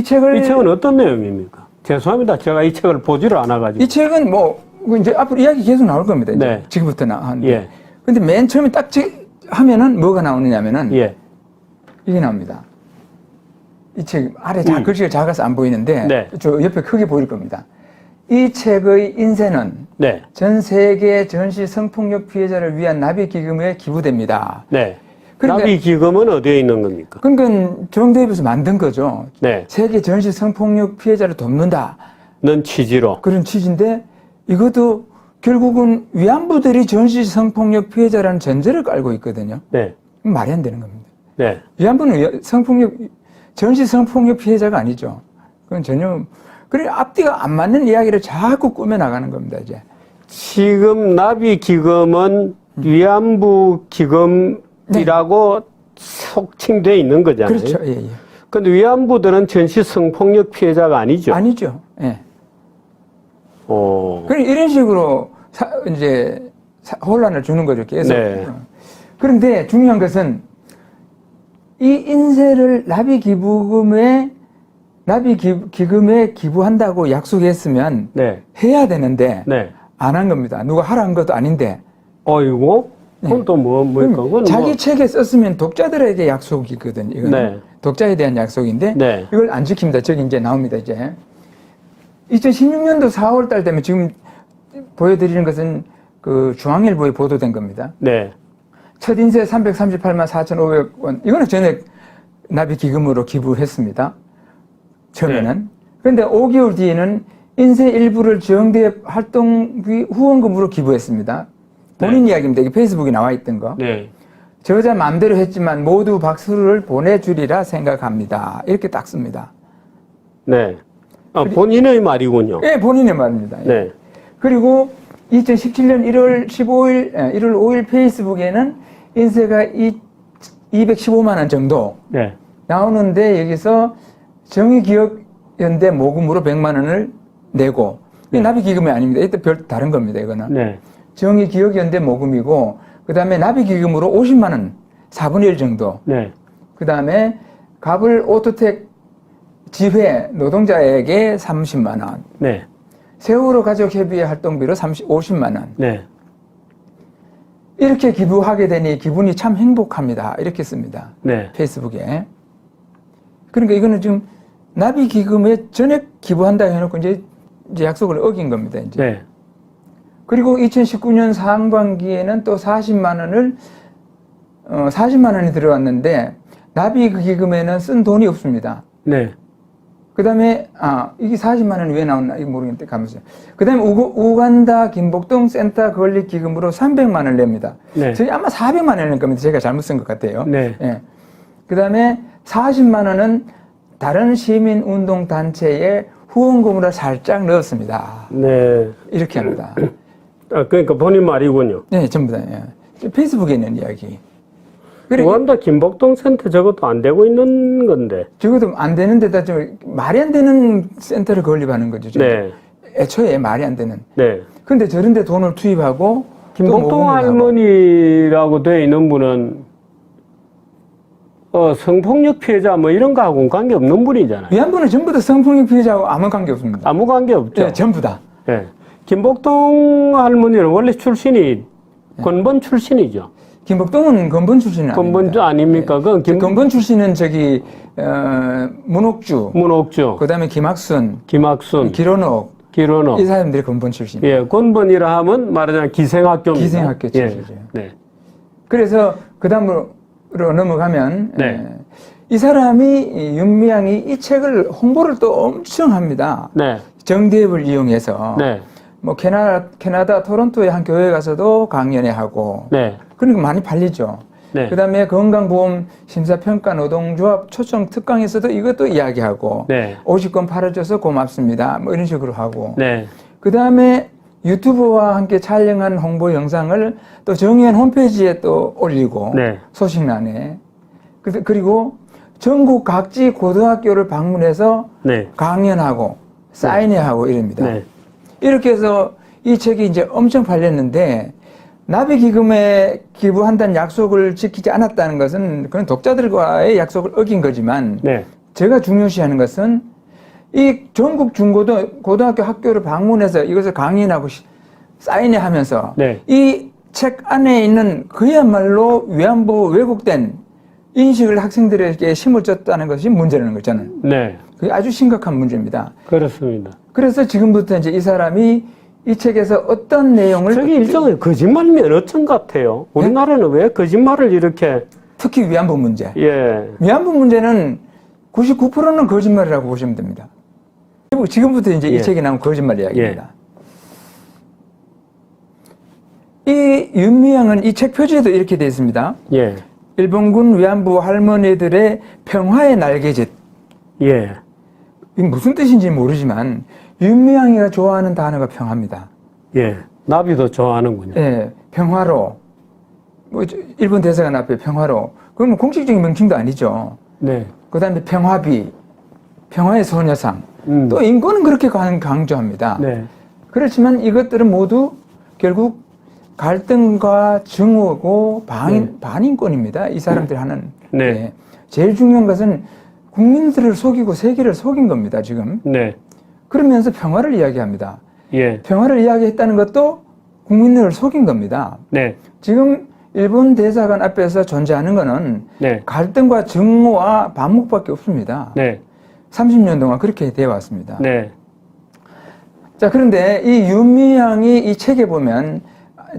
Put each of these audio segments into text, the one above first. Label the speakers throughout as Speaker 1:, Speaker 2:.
Speaker 1: 이 책을
Speaker 2: 이 책은 어떤 내용입니까? 죄송합니다. 제가 이 책을 보지를 않아가지고.
Speaker 1: 이 책은 뭐 이제 앞으로 이야기 계속 나올 겁니다. 이제
Speaker 2: 네.
Speaker 1: 지금부터 하는데.
Speaker 2: 예.
Speaker 1: 근데 맨 처음에 딱 하면은 뭐가 나오느냐면은
Speaker 2: 예.
Speaker 1: 이게 나옵니다. 이 책 아래 글씨가 작아서 안 보이는데
Speaker 2: 네.
Speaker 1: 저 옆에 크게 보일 겁니다. 이 책의 인쇄는
Speaker 2: 네.
Speaker 1: 전 세계 전시 성폭력 피해자를 위한 나비 기금에 기부됩니다.
Speaker 2: 네.
Speaker 1: 그러니까,
Speaker 2: 나비 기금은 어디에 있는 겁니까?
Speaker 1: 그러니까 정대협에서 만든 거죠.
Speaker 2: 네.
Speaker 1: 세계 전시 성폭력 피해자를 돕는다.
Speaker 2: 는 취지로.
Speaker 1: 그런 취지인데 이것도 결국은 위안부들이 전시 성폭력 피해자라는 전제를 깔고 있거든요.
Speaker 2: 네.
Speaker 1: 말이 안 되는 겁니다.
Speaker 2: 네.
Speaker 1: 위안부는 전시 성폭력 피해자가 아니죠. 그건 전혀, 그래, 앞뒤가 안 맞는 이야기를 자꾸 꾸며 나가는 겁니다, 이제.
Speaker 2: 지금 나비 기금은 위안부 기금이라고 속칭돼 있는 거잖아요.
Speaker 1: 그렇죠, 예, 예.
Speaker 2: 근데 위안부들은 전시 성폭력 피해자가 아니죠.
Speaker 1: 아니죠, 예.
Speaker 2: 오.
Speaker 1: 그래, 이런 식으로 이제 혼란을 주는 거죠, 계속.
Speaker 2: 네.
Speaker 1: 그런데 중요한 것은 이 인쇄를 나비 기금에 기부한다고 약속했으면
Speaker 2: 네.
Speaker 1: 해야 되는데
Speaker 2: 네.
Speaker 1: 안 한 겁니다. 누가 하라는 것도 아닌데.
Speaker 2: 어이고? 그건 또 뭡니까? 그건
Speaker 1: 자기
Speaker 2: 뭐.
Speaker 1: 책에 썼으면 독자들에게 약속이거든. 이건
Speaker 2: 네.
Speaker 1: 독자에 대한 약속인데
Speaker 2: 네.
Speaker 1: 이걸 안 지킵니다. 저기 이제 나옵니다. 이제 2016년도 4월 달 되면 지금 보여드리는 것은 그 중앙일보에 보도된 겁니다.
Speaker 2: 네.
Speaker 1: 첫 인쇄 338만 4,500원. 이거는 전액 나비 기금으로 기부했습니다. 처음에는. 그런데 5개월 뒤에는 인쇄 일부를 정대협 활동비 후원금으로 기부했습니다. 본인 이야기입니다. 이게 페이스북에 나와 있던 거.
Speaker 2: 네.
Speaker 1: 저자 마음대로 했지만 모두 박수를 보내주리라 생각합니다. 이렇게 딱 씁니다.
Speaker 2: 네. 아, 본인의 말이군요.
Speaker 1: 예, 본인의 말입니다. 예.
Speaker 2: 네.
Speaker 1: 그리고 2017년 1월 5일 페이스북에는 인쇄가 215만 원 정도
Speaker 2: 네.
Speaker 1: 나오는데 여기서 정의기억연대 모금으로 100만 원을 내고 이게 나비기금이 아닙니다. 이때 별 다른 겁니다. 이거는.
Speaker 2: 네.
Speaker 1: 정의기억연대 모금이고 그 다음에 나비기금으로 50만 원 4분의 1 정도
Speaker 2: 네.
Speaker 1: 그 다음에 갑을 오토텍 지회 노동자에게 30만 원
Speaker 2: 네.
Speaker 1: 세월호 가족협의회 활동비로 50만 원
Speaker 2: 네.
Speaker 1: 이렇게 기부하게 되니 기분이 참 행복합니다. 이렇게 씁니다.
Speaker 2: 네.
Speaker 1: 페이스북에. 그러니까 이거는 지금 나비 기금에 전액 기부한다 해놓고 이제 약속을 어긴 겁니다. 이제.
Speaker 2: 네.
Speaker 1: 그리고 2019년 상반기에는 또 40만 원이 들어왔는데 나비 기금에는 쓴 돈이 없습니다.
Speaker 2: 네.
Speaker 1: 그 다음에, 이게 40만 원이 왜 나왔나, 이거 모르겠는데, 가면서. 그 다음에 우간다 김복동 센터 건립 기금으로 300만 원을 냅니다.
Speaker 2: 네.
Speaker 1: 저희 아마 400만 원을 낼 겁니다. 제가 잘못 쓴 것 같아요.
Speaker 2: 네.
Speaker 1: 예. 그 다음에 40만 원은 다른 시민운동단체에 후원금으로 살짝 넣었습니다.
Speaker 2: 네.
Speaker 1: 이렇게 합니다.
Speaker 2: 아, 그러니까 본인 말이군요.
Speaker 1: 네, 전부 다. 예. 페이스북에 있는 이야기.
Speaker 2: 우간다 김복동 센터 저것도 안 되고 있는 건데.
Speaker 1: 적어도 안 되는 데다 좀 말이 안 되는 센터를 건립하는 거죠. 지금.
Speaker 2: 네.
Speaker 1: 애초에 말이 안 되는.
Speaker 2: 네.
Speaker 1: 근데 저런 데 돈을 투입하고
Speaker 2: 김복동 할머니라고 되어 있는 분은 성폭력 피해자 뭐 이런 거하고는 관계 없는 분이잖아요.
Speaker 1: 위안부는 전부 다 성폭력 피해자하고 아무 관계 없습니다.
Speaker 2: 아무 관계 없죠.
Speaker 1: 네, 전부 다.
Speaker 2: 네. 김복동 할머니는 원래 출신이 건번 출신이죠.
Speaker 1: 김복동은 건번 출신은
Speaker 2: 건번 아닙니까?
Speaker 1: 네.
Speaker 2: 그건
Speaker 1: 건번 출신은 저기 문옥주,
Speaker 2: 문옥주,
Speaker 1: 그다음에 김학순,
Speaker 2: 김학순,
Speaker 1: 기론옥 이 사람들이 건번 출신이에요.
Speaker 2: 예, 건번이라 하면 말하자면 기생학교입니다.
Speaker 1: 기생학교 출신이죠.
Speaker 2: 예. 네.
Speaker 1: 그래서 그다음으로 넘어가면
Speaker 2: 네.
Speaker 1: 이 사람이 윤미향이 이 책을 홍보를 또 엄청 합니다.
Speaker 2: 네.
Speaker 1: 정대협을 이용해서
Speaker 2: 네.
Speaker 1: 뭐 캐나다 토론토의 한 교회 가서도 강연회 하고
Speaker 2: 네.
Speaker 1: 그러니까 많이 팔리죠.
Speaker 2: 네.
Speaker 1: 그다음에 건강보험 심사평가 노동조합 초청 특강에서도 이것도 이야기하고
Speaker 2: 네.
Speaker 1: 50건 팔아줘서 고맙습니다. 뭐 이런 식으로 하고
Speaker 2: 네.
Speaker 1: 그다음에 유튜브와 함께 촬영한 홍보 영상을 또 정의원 홈페이지에 또 올리고
Speaker 2: 네.
Speaker 1: 소식란에 그리고 전국 각지 고등학교를 방문해서
Speaker 2: 네.
Speaker 1: 강연하고 사인회하고 이럽니다.
Speaker 2: 네.
Speaker 1: 이렇게 해서 이 책이 이제 엄청 팔렸는데 나비기금에 기부한다는 약속을 지키지 않았다는 것은 그건 독자들과의 약속을 어긴 거지만
Speaker 2: 네.
Speaker 1: 제가 중요시하는 것은 이 전국 고등학교 학교를 방문해서 이것을 강인하고 사인회 하면서
Speaker 2: 네.
Speaker 1: 이 책 안에 있는 그야말로 위안부 왜곡된 인식을 학생들에게 심어줬다는 것이 문제라는 거죠, 저는.
Speaker 2: 네.
Speaker 1: 그게 아주 심각한 문제입니다.
Speaker 2: 그렇습니다.
Speaker 1: 그래서 지금부터 이제 이 사람이 이 책에서 어떤 내용을
Speaker 2: 저게 일종의 거짓말 면허증 같아요. 우리나라는 왜 거짓말을 이렇게
Speaker 1: 특히 위안부 문제.
Speaker 2: 예.
Speaker 1: 위안부 문제는 99%는 거짓말이라고 보시면 됩니다. 지금부터 이제
Speaker 2: 예.
Speaker 1: 이 책이 나온 거짓말 이야기입니다. 이 윤미향은 이 책 표지에도 이렇게 되어 있습니다.
Speaker 2: 예.
Speaker 1: 일본군 위안부 할머니들의 평화의 날개짓.
Speaker 2: 예.
Speaker 1: 이게 무슨 뜻인지 모르지만 윤미향이가 좋아하는 단어가 평화입니다.
Speaker 2: 예. 나비도 좋아하는군요.
Speaker 1: 예, 평화로. 뭐 일본 대사관 앞에 평화로. 그러면 공식적인 명칭도 아니죠.
Speaker 2: 네.
Speaker 1: 그다음에 평화비, 평화의 소녀상. 또 인권은 그렇게 강조합니다.
Speaker 2: 네.
Speaker 1: 그렇지만 이것들은 모두 결국 갈등과 증오고 반인권입니다. 이 사람들이 하는.
Speaker 2: 네.
Speaker 1: 예. 제일 중요한 것은 국민들을 속이고 세계를 속인 겁니다, 지금.
Speaker 2: 네.
Speaker 1: 그러면서 평화를 이야기합니다.
Speaker 2: 예.
Speaker 1: 평화를 이야기했다는 것도 국민들을 속인 겁니다.
Speaker 2: 네.
Speaker 1: 지금 일본 대사관 앞에서 존재하는 것은
Speaker 2: 네.
Speaker 1: 갈등과 증오와 반목밖에 없습니다.
Speaker 2: 네.
Speaker 1: 30년 동안 그렇게 되어 왔습니다.
Speaker 2: 네.
Speaker 1: 자, 그런데 이 윤미향이 이 책에 보면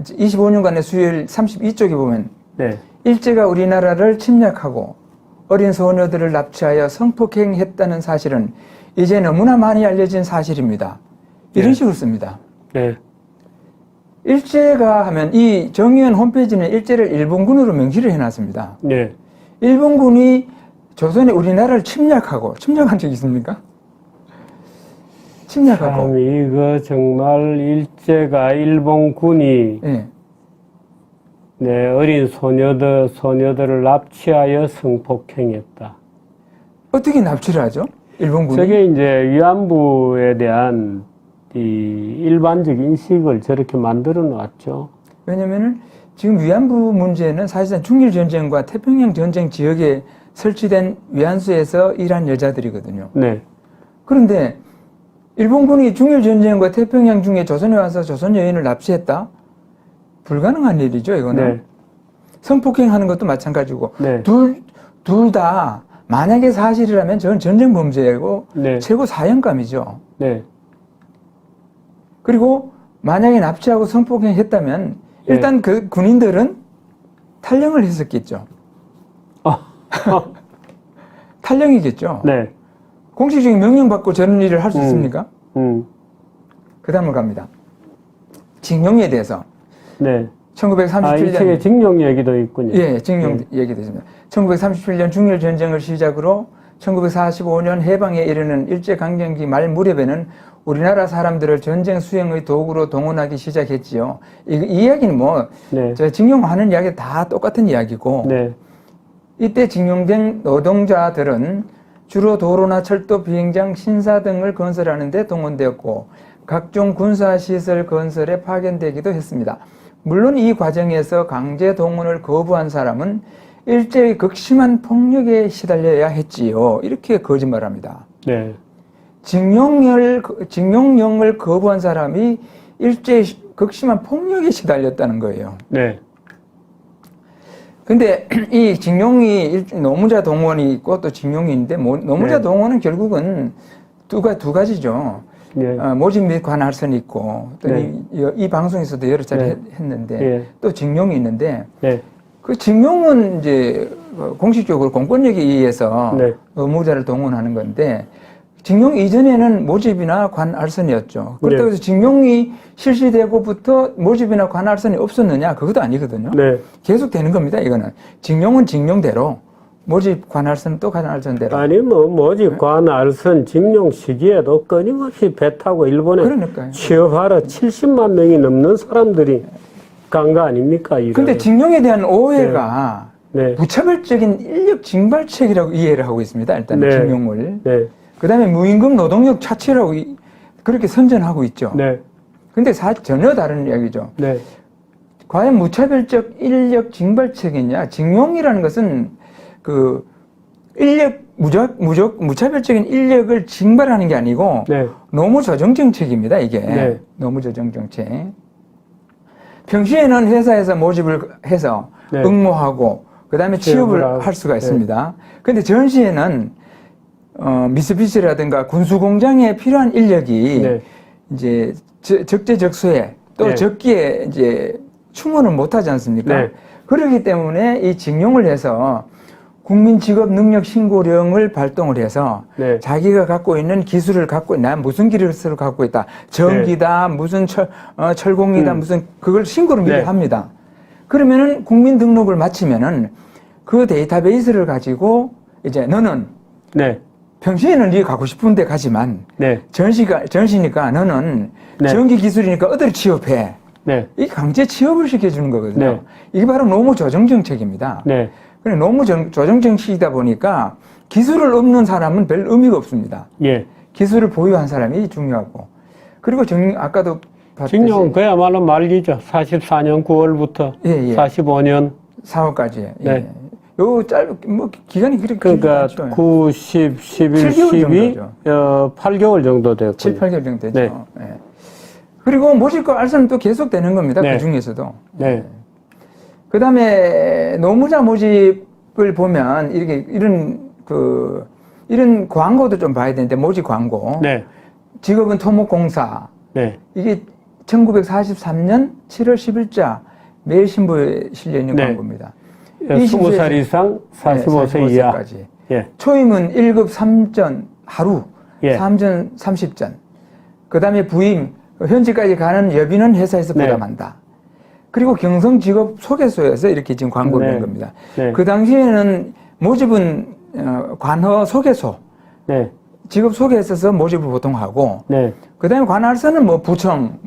Speaker 1: 25년간의 수요일 32쪽에 보면
Speaker 2: 네.
Speaker 1: 일제가 우리나라를 침략하고 어린 소녀들을 납치하여 성폭행했다는 사실은 이제 너무나 많이 알려진 사실입니다. 이런
Speaker 2: 네.
Speaker 1: 식으로 씁니다.
Speaker 2: 네.
Speaker 1: 일제가 하면 이 정의원 홈페이지는 일제를 일본군으로 명시를 해놨습니다.
Speaker 2: 네.
Speaker 1: 일본군이 조선에 우리나라를 침략한 적이 있습니까? 침략하고.
Speaker 2: 참 이거 정말 일제가 일본군이
Speaker 1: 예.
Speaker 2: 네, 어린 소녀들을 납치하여 성폭행했다.
Speaker 1: 어떻게 납치를 하죠? 일본군이?
Speaker 2: 저게 이제 위안부에 대한 이 일반적 인식을 저렇게 만들어 놨죠.
Speaker 1: 왜냐면은 지금 위안부 문제는 사실상 중일전쟁과 태평양 전쟁 지역에 설치된 위안소에서 일한 여자들이거든요.
Speaker 2: 네.
Speaker 1: 그런데 일본군이 중일전쟁과 태평양 중에 조선에 와서 조선 여인을 납치했다? 불가능한 일이죠, 이거는.
Speaker 2: 네.
Speaker 1: 성폭행하는 것도 마찬가지고.
Speaker 2: 네.
Speaker 1: 둘 다 만약에 사실이라면 저는 전쟁 범죄고
Speaker 2: 네.
Speaker 1: 최고 사형감이죠.
Speaker 2: 네.
Speaker 1: 그리고 만약에 납치하고 성폭행했다면 일단 그 군인들은 탈영을 했었겠죠. 탈영이겠죠.
Speaker 2: 네.
Speaker 1: 공식적인 명령 받고 저런 일을 할 수 있습니까? 그 다음으로 갑니다. 징용에 대해서.
Speaker 2: 네.
Speaker 1: 1937년.
Speaker 2: 이 책에 징용 얘기도 있군요.
Speaker 1: 예, 징용 얘기도 있습니다. 1937년 중일 전쟁을 시작으로 1945년 해방에 이르는 일제강점기 말 무렵에는 우리나라 사람들을 전쟁 수행의 도구로 동원하기 시작했지요. 이 이야기는 뭐,
Speaker 2: 네.
Speaker 1: 저 징용하는 이야기 다 똑같은 이야기고,
Speaker 2: 네.
Speaker 1: 이때 징용된 노동자들은 주로 도로나 철도, 비행장, 신사 등을 건설하는 데 동원되었고, 각종 군사시설 건설에 파견되기도 했습니다. 물론 이 과정에서 강제 동원을 거부한 사람은 일제의 극심한 폭력에 시달려야 했지요. 이렇게 거짓말합니다.
Speaker 2: 네.
Speaker 1: 징용령을 거부한 사람이 일제의 극심한 폭력에 시달렸다는 거예요.
Speaker 2: 네.
Speaker 1: 근데 이 징용이 노무자 동원이 있고 또 징용이 있는데 노무자
Speaker 2: 네.
Speaker 1: 동원은 결국은 두 가지죠.
Speaker 2: 네.
Speaker 1: 모집 및 관할선이 있고 또
Speaker 2: 네.
Speaker 1: 이 방송에서도 여러 차례
Speaker 2: 네.
Speaker 1: 했는데
Speaker 2: 네.
Speaker 1: 또 징용이 있는데
Speaker 2: 네.
Speaker 1: 그 징용은 이제 공식적으로 공권력에 의해서
Speaker 2: 네.
Speaker 1: 노무자를 동원하는 건데 징용 이전에는 모집이나 관할선이었죠. 그렇다고 해서 징용이 실시되고부터 모집이나 관할선이 없었느냐? 그것도 아니거든요.
Speaker 2: 네.
Speaker 1: 계속 되는 겁니다. 이거는 징용은 징용대로, 모집 관할선은 또 관할선대로.
Speaker 2: 아니 모집 관할선 징용 시기에도 끊임없이 배 타고 일본에
Speaker 1: 그러니까요.
Speaker 2: 취업하러 70만 명이 넘는 사람들이 간 거 아닙니까?
Speaker 1: 그런데 징용에 대한 오해가
Speaker 2: 네.
Speaker 1: 무차별적인 인력 징발책이라고 이해를 하고 있습니다. 일단
Speaker 2: 네.
Speaker 1: 징용을.
Speaker 2: 네.
Speaker 1: 그다음에 무임금 노동력 차치라고 그렇게 선전하고 있죠.
Speaker 2: 네.
Speaker 1: 근데 전혀 다른 이야기죠.
Speaker 2: 네.
Speaker 1: 과연 무차별적 인력 징발책이냐? 징용이라는 것은 그 인력 무차별적인 인력을 징발하는 게 아니고
Speaker 2: 네.
Speaker 1: 노무 조정 정책입니다. 이게
Speaker 2: 네.
Speaker 1: 노무 조정 정책. 평시에는 회사에서 모집을 해서
Speaker 2: 네.
Speaker 1: 응모하고 그다음에 취업을
Speaker 2: 하고.
Speaker 1: 할 수가 있습니다. 그런데 전시에는 미쓰비시라든가 군수 공장에 필요한 인력이
Speaker 2: 네.
Speaker 1: 이제 적재적소에 또
Speaker 2: 네.
Speaker 1: 적기에 이제 충원을 못하지 않습니까?
Speaker 2: 네.
Speaker 1: 그렇기 때문에 이 징용을 해서 국민 직업 능력 신고령을 발동을 해서
Speaker 2: 네.
Speaker 1: 자기가 갖고 있는 기술을 갖고 난 무슨 기술을 갖고 있다. 전기다, 무슨 철공이다, 무슨 그걸 신고를 미리
Speaker 2: 네.
Speaker 1: 합니다. 그러면은 국민 등록을 마치면은 그 데이터베이스를 가지고 이제 너는
Speaker 2: 네.
Speaker 1: 평소에는 네가 가고 싶은 데 가지만
Speaker 2: 네.
Speaker 1: 전시니까 너는
Speaker 2: 네.
Speaker 1: 전기 기술이니까 어디를 취업해.
Speaker 2: 네.
Speaker 1: 이 강제 취업을 시켜주는 거거든요.
Speaker 2: 네.
Speaker 1: 이게 바로 노무 조정 정책입니다.
Speaker 2: 네.
Speaker 1: 그래 노무 조정 정책이다 보니까 기술을 없는 사람은 별 의미가 없습니다.
Speaker 2: 예.
Speaker 1: 기술을 보유한 사람이 중요하고 그리고 아까도 봤듯이
Speaker 2: 징용 그야말로 말기죠. 44년 9월부터
Speaker 1: 예, 예.
Speaker 2: 45년
Speaker 1: 4월까지. 예.
Speaker 2: 네.
Speaker 1: 요 기간이 그렇게
Speaker 2: 그러니까
Speaker 1: 길지 않죠.
Speaker 2: 9, 10, 11,
Speaker 1: 7개월
Speaker 2: 12,
Speaker 1: 정도죠.
Speaker 2: 8개월 정도 됐군요.
Speaker 1: 7, 8개월 정도 됐죠.
Speaker 2: 네.
Speaker 1: 예. 그리고 모집과 알선은 또 계속 되는 겁니다.
Speaker 2: 네.
Speaker 1: 그 중에서도.
Speaker 2: 네.
Speaker 1: 그 다음에 노무자 모집을 보면 이런 광고도 좀 봐야 되는데 모집 광고.
Speaker 2: 네.
Speaker 1: 직업은 토목공사.
Speaker 2: 네.
Speaker 1: 이게 1943년 7월 10일자 매일신부에 실려 있는
Speaker 2: 네.
Speaker 1: 광고입니다.
Speaker 2: 20살 이상 45세 이하.
Speaker 1: 45세까지.
Speaker 2: 예.
Speaker 1: 초임은 1급 3전 하루,
Speaker 2: 예.
Speaker 1: 3전 30전. 그 다음에 부임, 현지까지 가는 여비는 회사에서
Speaker 2: 네.
Speaker 1: 부담한다. 그리고 경성 직업 소개소에서 이렇게 지금 광고를
Speaker 2: 네.
Speaker 1: 낸 겁니다.
Speaker 2: 네.
Speaker 1: 그 당시에는 모집은 관허 소개소,
Speaker 2: 네.
Speaker 1: 직업 소개서에서 모집을 보통 하고,
Speaker 2: 네.
Speaker 1: 그 다음에 관할서는 뭐 부청,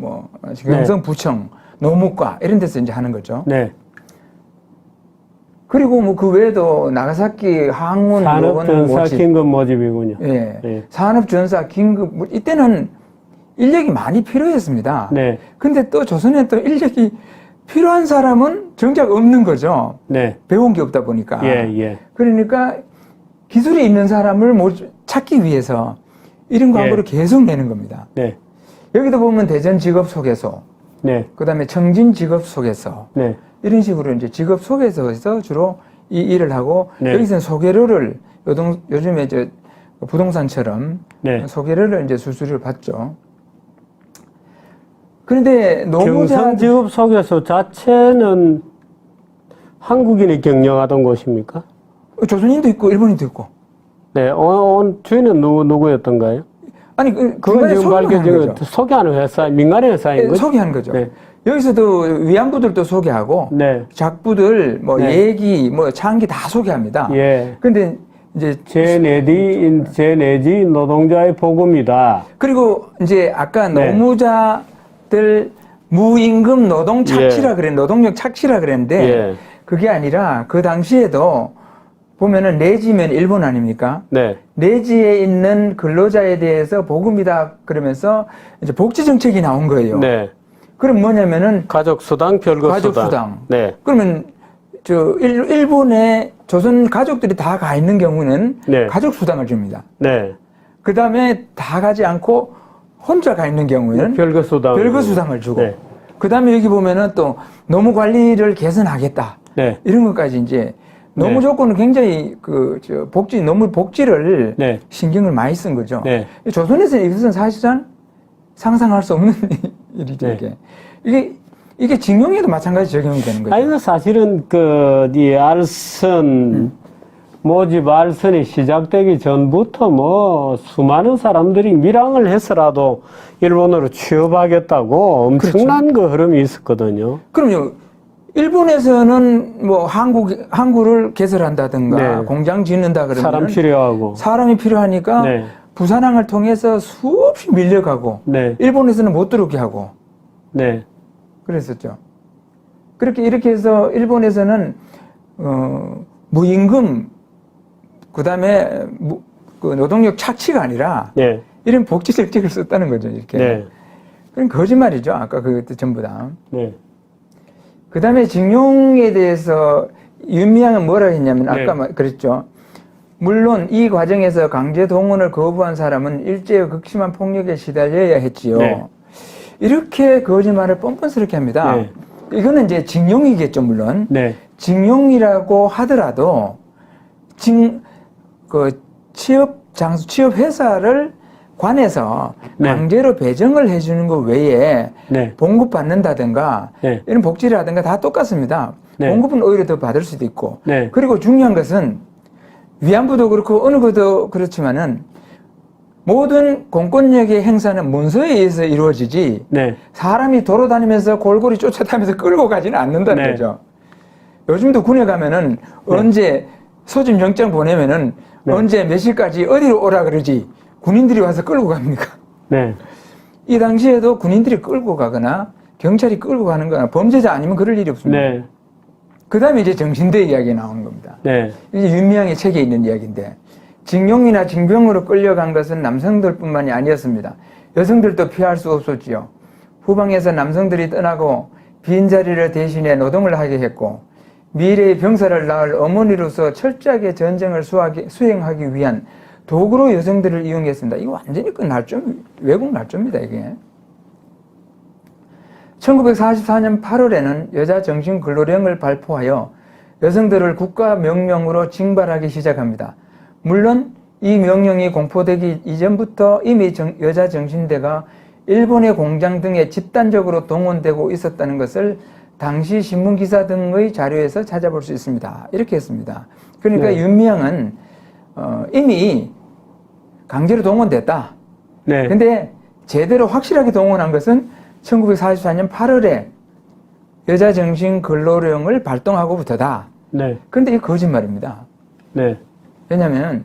Speaker 1: 경성 부청, 노무과 이런 데서 이제 하는 거죠.
Speaker 2: 네.
Speaker 1: 그리고 뭐 그 외에도 나가사키 항운
Speaker 2: 산업전사
Speaker 1: 모집,
Speaker 2: 긴급 모집이군요.
Speaker 1: 예,
Speaker 2: 예.
Speaker 1: 산업전사 긴급 이때는 인력이 많이 필요했습니다.
Speaker 2: 네.
Speaker 1: 근데 또 조선에 또 인력이 필요한 사람은 정작 없는 거죠.
Speaker 2: 네.
Speaker 1: 배운 게 없다 보니까.
Speaker 2: 예, 예.
Speaker 1: 그러니까 기술이 있는 사람을 찾기 위해서 이런 광고를 계속 내는 겁니다.
Speaker 2: 네.
Speaker 1: 여기도 보면 대전 직업 소개소,
Speaker 2: 네.
Speaker 1: 그 다음에 청진 직업 소개소,
Speaker 2: 네.
Speaker 1: 이런 식으로 이제 직업 소개서에서 주로 이 일을 하고,
Speaker 2: 네.
Speaker 1: 여기서는 소개료를 요즘에 이제 부동산처럼
Speaker 2: 네.
Speaker 1: 소개료를 이제 수수료를 받죠. 그런데 노무자
Speaker 2: 경성직업 소개소 자체는 한국인이 경영하던 곳입니까?
Speaker 1: 조선인도 있고 일본인도 있고.
Speaker 2: 네. 주인은 누구였던가요?
Speaker 1: 아니
Speaker 2: 그건 지금
Speaker 1: 소개하는
Speaker 2: 밝혀진
Speaker 1: 거죠.
Speaker 2: 소개하는 회사, 민간의 회사인
Speaker 1: 예,
Speaker 2: 거죠?
Speaker 1: 소개하는 거죠.
Speaker 2: 네.
Speaker 1: 여기서도 위안부들도 소개하고
Speaker 2: 네.
Speaker 1: 작부들 뭐
Speaker 2: 네.
Speaker 1: 얘기 뭐 창기 다 소개합니다.
Speaker 2: 예.
Speaker 1: 근데 이제
Speaker 2: 제 내지 노동자의 복음이다.
Speaker 1: 그리고 이제 아까
Speaker 2: 네.
Speaker 1: 노무자들 무임금 노동 착취라 노동력 착취라 그랬는데
Speaker 2: 예.
Speaker 1: 그게 아니라 그 당시에도 보면은 내지면 일본 아닙니까?
Speaker 2: 네.
Speaker 1: 내지에 있는 근로자에 대해서 복음이다 그러면서 이제 복지 정책이 나온 거예요.
Speaker 2: 네.
Speaker 1: 그럼 뭐냐면은
Speaker 2: 가족수당, 별거수당.
Speaker 1: 가족수당.
Speaker 2: 네.
Speaker 1: 그러면 일본에 조선 가족들이 다 가 있는 경우는
Speaker 2: 네.
Speaker 1: 가족수당을 줍니다.
Speaker 2: 네.
Speaker 1: 그 다음에 다 가지 않고 혼자 가 있는 경우에는 별거수당을 주고.
Speaker 2: 네.
Speaker 1: 그 다음에 여기 보면은 또 노무 관리를 개선하겠다.
Speaker 2: 네.
Speaker 1: 이런 것까지 이제 노무
Speaker 2: 네.
Speaker 1: 조건은 굉장히 노무 복지를
Speaker 2: 네.
Speaker 1: 신경을 많이 쓴 거죠.
Speaker 2: 네.
Speaker 1: 조선에서는 이것은 사실상 상상할 수 없는 일이죠.
Speaker 2: 네.
Speaker 1: 이게 징용에도 마찬가지 적용이 되는 거죠.
Speaker 2: 아니, 사실은 이 알선, 모집 알선이 시작되기 전부터 뭐 수많은 사람들이 밀항을 해서라도 일본으로 취업하겠다고 엄청난 그 흐름이 있었거든요.
Speaker 1: 그럼요. 일본에서는 뭐 항구를 개설한다든가
Speaker 2: 네.
Speaker 1: 공장 짓는다 그러면
Speaker 2: 사람 필요하고.
Speaker 1: 사람이 필요하니까
Speaker 2: 네.
Speaker 1: 부산항을 통해서 수없이 밀려가고
Speaker 2: 네.
Speaker 1: 일본에서는 못 들어오게 하고
Speaker 2: 네.
Speaker 1: 그랬었죠. 이렇게 해서 일본에서는 무임금 그다음에 그 노동력 착취가 아니라
Speaker 2: 네.
Speaker 1: 이런 복지 정책을 썼다는 거죠. 이렇게.
Speaker 2: 네.
Speaker 1: 그럼 거짓말이죠. 아까 그것도 전부 다.
Speaker 2: 네.
Speaker 1: 그다음에 징용에 대해서 윤미향은 뭐라 했냐면 아까
Speaker 2: 네.
Speaker 1: 그랬죠. 물론 이 과정에서 강제 동원을 거부한 사람은 일제의 극심한 폭력에 시달려야 했지요.
Speaker 2: 네.
Speaker 1: 이렇게 거짓말을 뻔뻔스럽게 합니다.
Speaker 2: 네.
Speaker 1: 이거는 이제 징용이겠죠, 물론.
Speaker 2: 네.
Speaker 1: 징용이라고 하더라도 취업 회사를 관해서
Speaker 2: 네.
Speaker 1: 강제로 배정을 해주는 것 외에
Speaker 2: 네.
Speaker 1: 봉급 받는다든가
Speaker 2: 네.
Speaker 1: 이런 복지라든가 다 똑같습니다.
Speaker 2: 네.
Speaker 1: 봉급은 오히려 더 받을 수도 있고.
Speaker 2: 네.
Speaker 1: 그리고 중요한 것은 위안부도 그렇고 어느 것도 그렇지만은 모든 공권력의 행사는 문서에 의해서 이루어지지
Speaker 2: 네.
Speaker 1: 사람이 돌아다니면서 골고루 쫓아다니면서 끌고 가지는 않는다는
Speaker 2: 네.
Speaker 1: 거죠. 요즘도 군에 가면은 언제 소집 영장 보내면은
Speaker 2: 네.
Speaker 1: 언제 몇 시까지 어디로 오라 그러지 군인들이 와서 끌고 갑니까?
Speaker 2: 네.
Speaker 1: 이 당시에도 군인들이 끌고 가거나 경찰이 끌고 가는 거나 범죄자 아니면 그럴 일이 없습니다.
Speaker 2: 네.
Speaker 1: 그 다음에 이제 정신대 이야기 나오는 겁니다.
Speaker 2: 네.
Speaker 1: 이게 윤미향의 책에 있는 이야기인데 징용이나 징병으로 끌려간 것은 남성들뿐만이 아니었습니다. 여성들도 피할 수 없었지요. 후방에서 남성들이 떠나고 빈자리를 대신해 노동을 하게 했고 미래의 병사를 낳을 어머니로서 철저하게 전쟁을 수행하기 위한 도구로 여성들을 이용했습니다. 이거 완전히 그 외국 날조입니다, 이게. 1944년 8월에는 여자 정신 근로령을 발표하여 여성들을 국가 명령으로 징발하기 시작합니다. 물론 이 명령이 공포되기 이전부터 이미 여자 정신대가 일본의 공장 등에 집단적으로 동원되고 있었다는 것을 당시 신문기사 등의 자료에서 찾아볼 수 있습니다. 이렇게 했습니다. 그러니까
Speaker 2: 네.
Speaker 1: 윤미향은 이미 강제로 동원됐다.
Speaker 2: 네.
Speaker 1: 근데 제대로 확실하게 동원한 것은 1944년 8월에 여자정신근로령을 발동하고부터다.
Speaker 2: 네.
Speaker 1: 그런데 이게 거짓말입니다.
Speaker 2: 네.
Speaker 1: 왜냐하면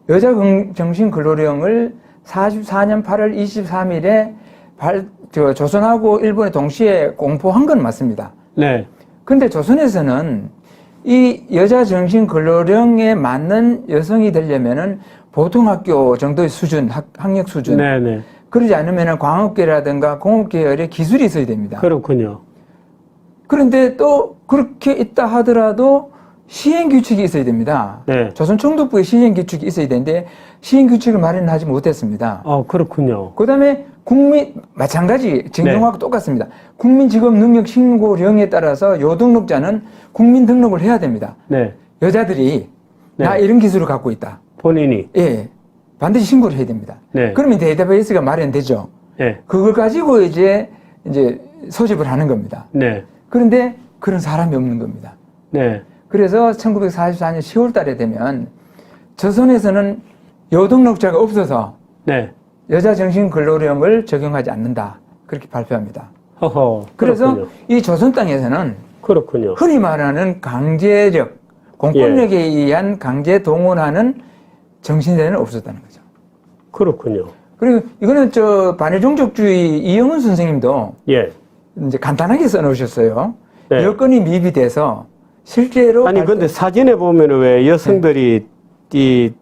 Speaker 1: 여자정신근로령을 44년 8월 23일에 조선하고 일본에 동시에 공포한 건 맞습니다.
Speaker 2: 네.
Speaker 1: 근데 조선에서는 이 여자정신근로령에 맞는 여성이 되려면은 보통학교 정도의 수준, 학력 수준.
Speaker 2: 네. 네.
Speaker 1: 그러지 않으면 광업계라든가 공업계열의 기술이 있어야 됩니다.
Speaker 2: 그렇군요.
Speaker 1: 그런데 또 그렇게 있다 하더라도 시행규칙이 있어야 됩니다.
Speaker 2: 네.
Speaker 1: 조선총독부에 시행규칙이 있어야 되는데 시행규칙을 마련하지 못했습니다.
Speaker 2: 그렇군요.
Speaker 1: 그 다음에 마찬가지 징용하고
Speaker 2: 네.
Speaker 1: 똑같습니다. 국민직업능력신고령에 따라서 요등록자는 국민등록을 해야 됩니다.
Speaker 2: 네.
Speaker 1: 여자들이
Speaker 2: 네.
Speaker 1: 나 이런 기술을 갖고 있다.
Speaker 2: 본인이.
Speaker 1: 예. 반드시 신고를 해야 됩니다.
Speaker 2: 네.
Speaker 1: 그러면 데이터베이스가 마련되죠.
Speaker 2: 네.
Speaker 1: 그걸 가지고 이제 소집을 하는 겁니다.
Speaker 2: 네.
Speaker 1: 그런데 그런 사람이 없는 겁니다.
Speaker 2: 네.
Speaker 1: 그래서 1944년 10월 달에 되면 조선에서는 요등록자가 없어서
Speaker 2: 네.
Speaker 1: 여자정신근로령을 적용하지 않는다. 그렇게 발표합니다.
Speaker 2: 허허.
Speaker 1: 그래서
Speaker 2: 그렇군요.
Speaker 1: 이 조선 땅에서는
Speaker 2: 그렇군요.
Speaker 1: 흔히 말하는 강제력, 공권력에 의한 강제 동원하는 정신대는 없었다는 거죠.
Speaker 2: 그렇군요.
Speaker 1: 그리고 이거는 반일종족주의 이영훈 선생님도
Speaker 2: 예.
Speaker 1: 이제 간단하게 써놓으셨어요.
Speaker 2: 네.
Speaker 1: 여건이 미비돼서 실제로
Speaker 2: 아니 근데 사진에 보면은 왜 여성들이 이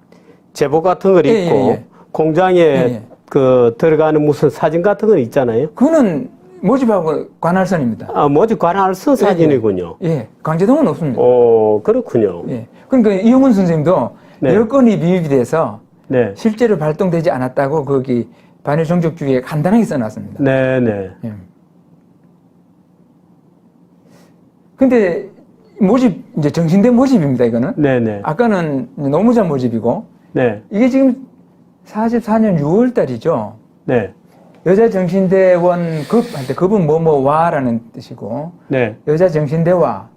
Speaker 2: 제복 같은 걸
Speaker 1: 예,
Speaker 2: 입고
Speaker 1: 예, 예.
Speaker 2: 공장에
Speaker 1: 예.
Speaker 2: 그 들어가는 무슨 사진 같은 거 있잖아요.
Speaker 1: 그거는 모집하고 관할선입니다.
Speaker 2: 뭐지 관할선 사진이군요.
Speaker 1: 예, 강제동은 없습니다.
Speaker 2: 그렇군요.
Speaker 1: 예, 그러니까 이영훈 선생님도
Speaker 2: 네.
Speaker 1: 여건이 미비돼서
Speaker 2: 네.
Speaker 1: 실제로 발동되지 않았다고 거기 반일종족주의에 간단하게 써놨습니다.
Speaker 2: 네, 네.
Speaker 1: 예. 근데 모집 이제 정신대 모집입니다. 이거는.
Speaker 2: 네, 네.
Speaker 1: 아까는 노무자 모집이고
Speaker 2: 네.
Speaker 1: 이게 지금 44년 6월 달이죠.
Speaker 2: 네.
Speaker 1: 여자정신대원 급한테 급은 뭐뭐와라는 뜻이고
Speaker 2: 네.
Speaker 1: 여자정신대와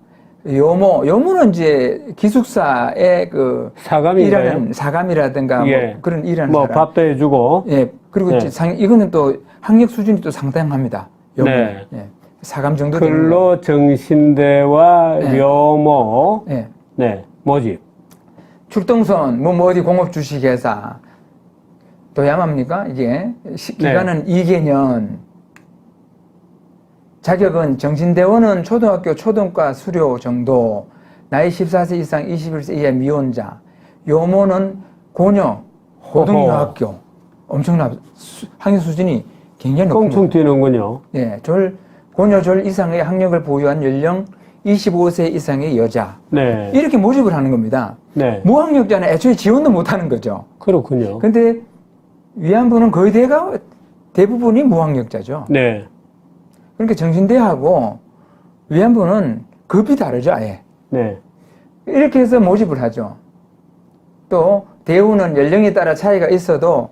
Speaker 1: 요모는 이제 기숙사의 그
Speaker 2: 사감인가요?
Speaker 1: 일하는 사감이라든가
Speaker 2: 예.
Speaker 1: 뭐 그런 일하는
Speaker 2: 뭐
Speaker 1: 사람.
Speaker 2: 밥도 해주고.
Speaker 1: 예. 그리고
Speaker 2: 네.
Speaker 1: 이거는 또 학력 수준이 또 상당합니다. 요모.
Speaker 2: 네.
Speaker 1: 예. 사감 정도 되는 거.
Speaker 2: 근로정신대와
Speaker 1: 네.
Speaker 2: 묘모.
Speaker 1: 예.
Speaker 2: 네. 모집.
Speaker 1: 출동선 뭐 어디 공업 주식회사 또 야합니까 이게 기간은 2개년. 자격은 정신대원은 초등학교 초등과 수료 정도, 나이 14세 이상 21세 이하 미혼자, 요모는 고녀, 고등여학교. 엄청난 학력 수준이 굉장히 높습니다.
Speaker 2: 껑충 뛰는군요.
Speaker 1: 예, 고녀졸 이상의 학력을 보유한 연령 25세 이상의 여자
Speaker 2: 네.
Speaker 1: 이렇게 모집을 하는 겁니다.
Speaker 2: 네.
Speaker 1: 무학력자는 애초에 지원도 못하는 거죠.
Speaker 2: 그렇군요.
Speaker 1: 근데 위안부는 거의 대부분이 무학력자죠.
Speaker 2: 네.
Speaker 1: 그러니까 정신대하고 위안부는 급이 다르죠, 아예.
Speaker 2: 네.
Speaker 1: 이렇게 해서 모집을 하죠. 또 대우는 연령에 따라 차이가 있어도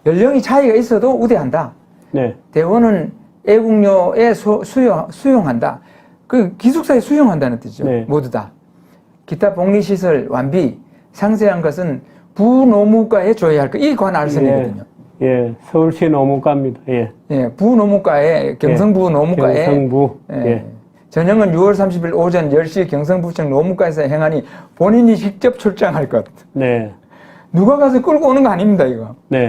Speaker 1: 연령이 차이가 있어도 우대한다.
Speaker 2: 네.
Speaker 1: 대우는 애국료에 수용한다. 그 기숙사에 수용한다는 뜻이죠.
Speaker 2: 네.
Speaker 1: 모두 다. 기타 복리시설 완비 상세한 것은 부노무과에 줘야 할 것. 이게 관할선이거든요.
Speaker 2: 예. 서울시 노무과입니다. 예.
Speaker 1: 예, 부노무과에 경성부 노무과에
Speaker 2: 경성부.
Speaker 1: 예.
Speaker 2: 예.
Speaker 1: 전형은 6월 30일 오전 10시 경성부청 노무과에서 행하니 본인이 직접 출장할 것.
Speaker 2: 네.
Speaker 1: 누가 가서 끌고 오는 거 아닙니다, 이거.
Speaker 2: 네.